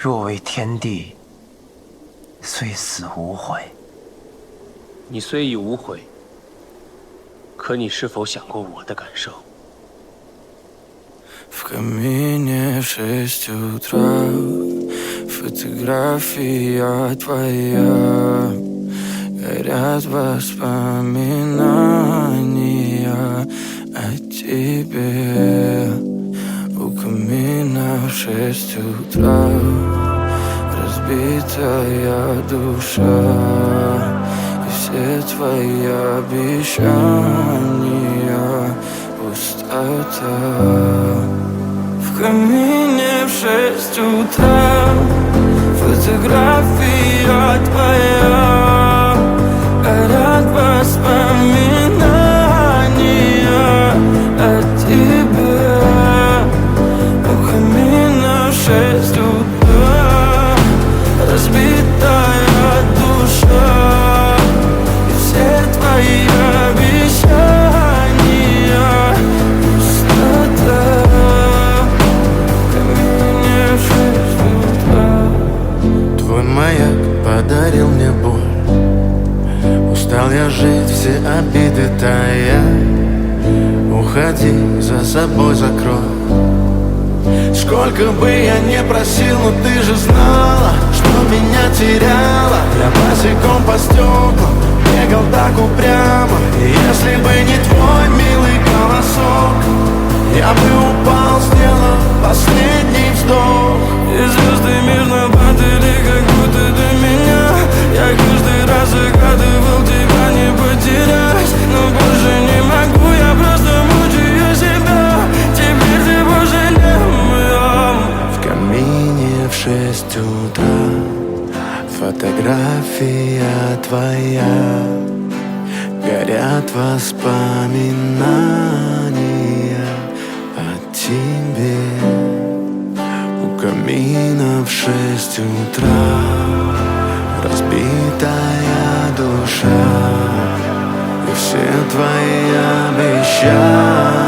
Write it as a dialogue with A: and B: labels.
A: 若为天地，虽死无悔。
B: 你虽已无悔，可你是否想过我的感受
C: ？В камине в 6 утра фотография твоя, горят воспоминания о тебе. У камина в 6 утра разбитая душа, и все твои обещания пустота. В камине в 6 утра фотография твоя, горят воспоминания о тебе. У камина в 6 утра разбитая душа, и все твои обещания пустота. В камине в 6 утра. Твой маяк подарил мне боль, устал я жить, все обиды тая. Уходи, за собой закрой. Сколько бы я не просил, но ты же знала, что меня теряла. Я босиком по стеклам бегал так упрямо, и если бы не твой милый голосок, я бы упал, сделав последний вздох. И звезды мирно падали, как будто до меня. Я каждый раз загадывал тебя не потерять, но больше не могу, я просто мучаю себя. Теперь ты больше не моя. В камине в 6 утра фотография твоя, горят воспоминания о тебе. У камина в 6 утра разбитая душа, и все твои обещания